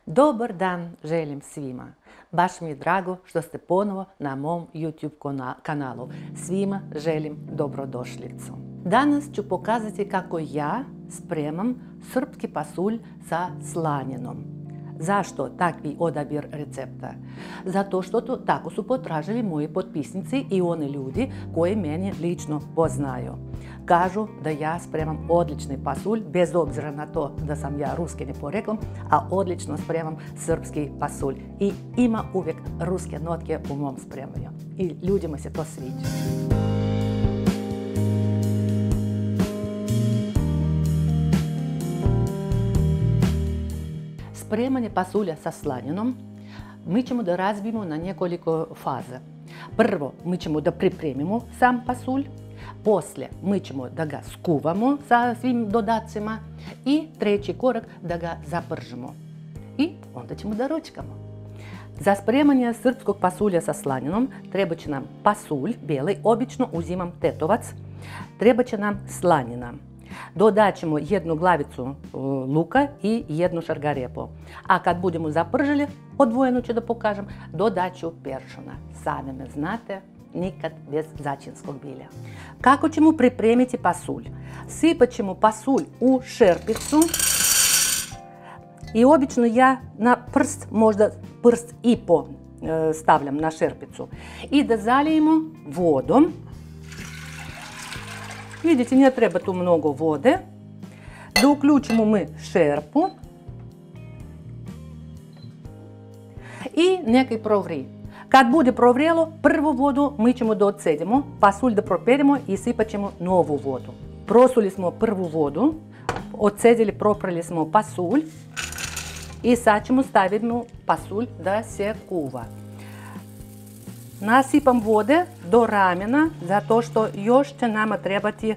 Dobar dan želim svima. Baš mi je drago što ste ponovo na mom YouTube kanalu. Svima želim dobrodošlicu. Danas ću pokazati kako ja spremam srpski pasulj sa slaninom. Zašto takvi odabir recepta? Zato što tako su potražili moji potpisnici i oni ljudi koji mene lično poznaju. Kažu da ja spremam odlični pasulj, bez obzira na to da sam ja ruskinja poreklom, a odlično spremam srpski pasulj. I ima uvijek ruske notke u mom spremanju. I ljudima se to sviđa. Spremanje pasulja sa slaninom mi ćemo da razbijemo na nekoliko faza. Prvo, mi ćemo da pripremimo sam pasulj, poslije mi ćemo da ga skuvamo sa svim dodacima i treći korak da ga zapržimo. I onda ćemo da ručkamo. Za spremanje srpskog pasulja sa slaninom treba će nam pasulj bijeli, obično uzimam tetovac, treba će nam slanina. Dodat ćemo jednu glavicu luka i jednu šargarepu. A kad budemo zapržili, odvojeno ću da pokažem, dodat ću peršuna. Sami me znate, nikad bez začinskog bilja. Kako ćemo pripremiti pasulj? Sipat ćemo pasulj u šerpicu i obično ja na prst, možda prst i po stavljam na šerpicu. I da zalijemo vodom. Vidite, ne treba tu mnogo vode. Da uključimo mi šerpu i nekaj provri. Kad bude provrelo, prvu vodu mi ćemo da odcedimo, pasulj da properimo i sipat ćemo novu vodu. Prosuli smo prvu vodu, odcedili, proprali smo pasulj i sad ćemo staviti pasulj da se kuva. Nasipam vode do ramena, zato što još će nama trebati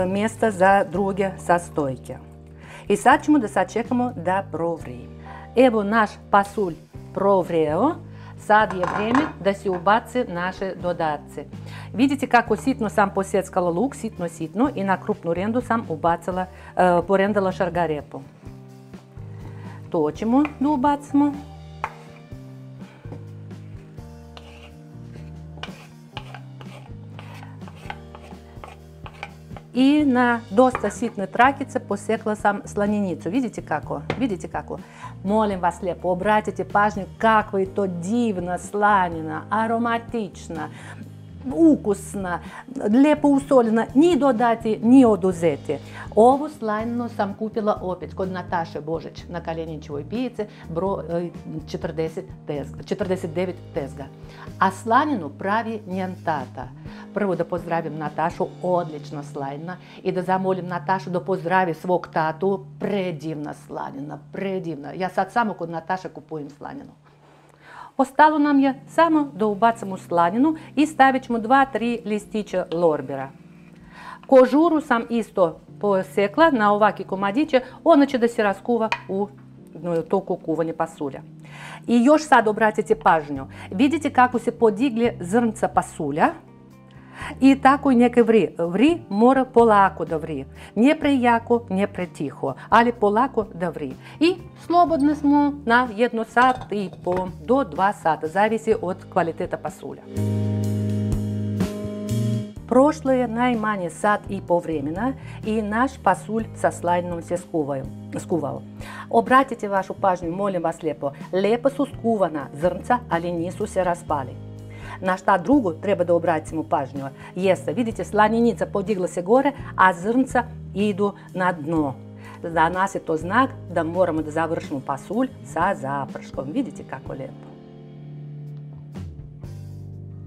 mjesta za druge sastojke. I sad ćemo da sačekamo da provri. Evo naš pasulj provreo, sad je vrijeme da se ubaci naše dodace. Vidite kako sitno sam posjeckala luk, sitno i na krupnu rendu sam porendala šargarepu. To ćemo da ubacimo. I na dosta sitne trakice posekla sam slaninicu. Vidite kako? Vidite kako? Molim vas lijepo, obratite pažnju kakva je to divna slanina, aromatična, ukusna, lijepo usoljena, ni dodati, ni oduzeti. Ovu slaninu sam kupila opet kod Nataše Božić na Kaljenićevoj pijaci, broj 49 tezga. A slaninu pravi njen tata. Prvo da pozdravim Natašu, odlična slanina, i da zamolim Natašu da pozdravi svog tatu, predivna slanina, predivna. Ja sad samo kod Nataše kupujem slaninu. Ostalo nam je samo da ubacimo slaninu i stavit ćemo 2-3 listića lorbira. Kožuru sam isto posekla na ovakve komadiće, ona će da se raskuva u toku kuvanja pasulja. I još sad obratite pažnju, vidite kako se podigli zrnca pasulja i tako i neka vri. Vri mora polako da vri. Ne prejako, ne pretiho, ali polako da vri. I slobodni smo na 1 sat i po do 2 sata, zavisi od kvaliteta pasulja. Prošlo je najmanje sat i po vremena i naš pasulj sa slaninom se skuvao. Obratite vašu pažnju, molim vas lijepo. Lijepo su skuvana zrnca, ali nisu se raspali. Na šta drugo treba da obratimo pažnju jeste, vidite, slaninica podigla se gore, a zrnca idu na dno. Za nas je to znak da moramo da završimo pasulj sa zaprškom. Vidite kako lijepo.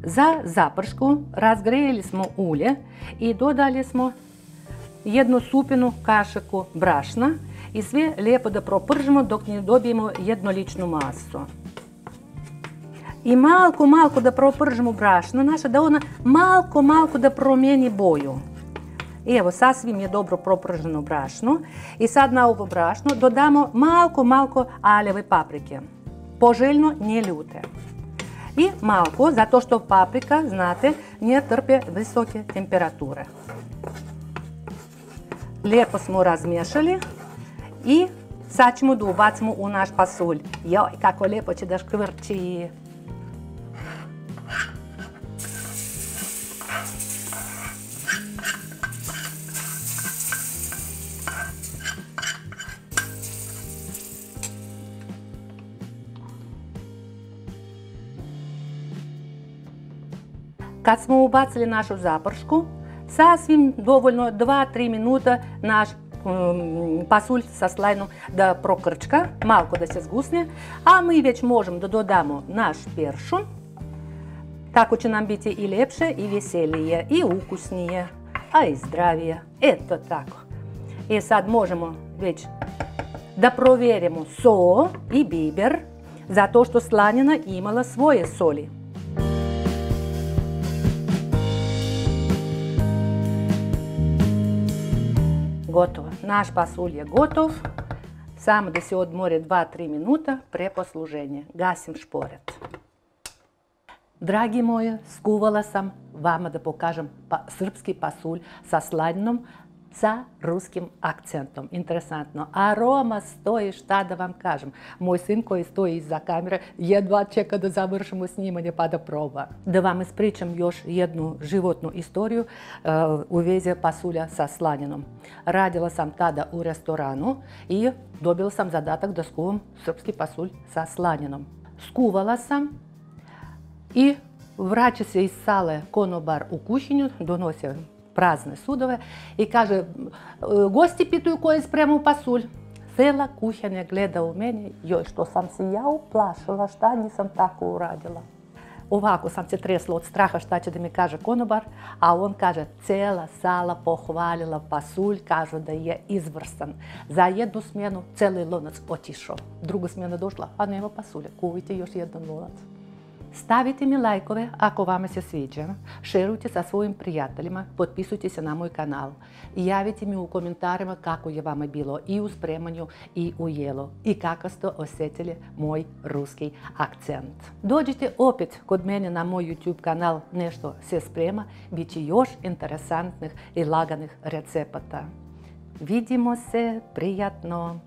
Za zapršku razgrejali smo ulje i dodali smo 1 supinu kašiku brašna i sve lijepo da propržimo dok ne dobijemo jednoličnu masu. I malko da propržimo brašno naše, da ona malko da promijeni boju. Evo, sasvim je dobro proprženo brašno i sad na ovo brašno dodamo malko aljeve paprike. Poželjno, ne ljute. I malko, zato što paprika, znate, ne trpe visoke temperature. Lijepo smo razmiješali i Sad ćemo da ubacimo u naš pasulj. Joj, kako lijepo će da škvrči. Kad smo ubacili našu zapršku, sasvim dovoljno 2-3 minuta naš pasulj sa slajnom da prokrčka, malko da se zgusne, a mi već možemo da dodamo naš peršun. Tako će nam biti i ljepše, i veselije, i ukusnije, a i zdravije. Eto tako. I sad možemo već da provjerimo so i biber, zato što slanina imala svoje soli. Gotovo. Naš pasulj je gotov. Samo da se odmore 2-3 minuta pre posluženja. Gasim šporet. Dragi moji, skuvala sam vama da pokažem srpski pasulj sa slaninom sa ruskim akcentom. Interesantno. Aroma stoji, šta da vam kažem. Moj sin koji stoji iza kamere jedva čeka da završimo snimanje pa da proba. Da vam ispričam još jednu životnu istoriju u vezi pasulja sa slaninom. Radila sam tada u restoranu i dobila sam zadatak da skuvam srpski pasulj sa slaninom. Skuvala sam i vraća se iz sale konobar u kuhinju, donosi prazne sudove i kaže, gosti pitaju ko je spremao pasulj. Cela kuhinja gleda u mene, joj, što sam se ja uplašila, šta nisam tako uradila. Ovako sam se tresla od straha šta će da mi kaže konobar, a on kaže, cela sala pohvalila pasulj, kažu da je izvrstan. Za jednu smjenu celi lonac otišao. Druga smjena došla, a nema pasulja, kuvajte još jedan lonac. Stavite mi lajkove ako vama se sviđa, šerujte sa svojim prijateljima, potpisujte se na moj kanal i javite mi u komentarima kako je vama bilo i u spremanju i u jelu i kako ste osjetili moj ruski akcent. Dođite opet kod mene na moj YouTube kanal, nešto se sprema, bit će još interesantnih i laganih recepata. Vidimo se, prijatno!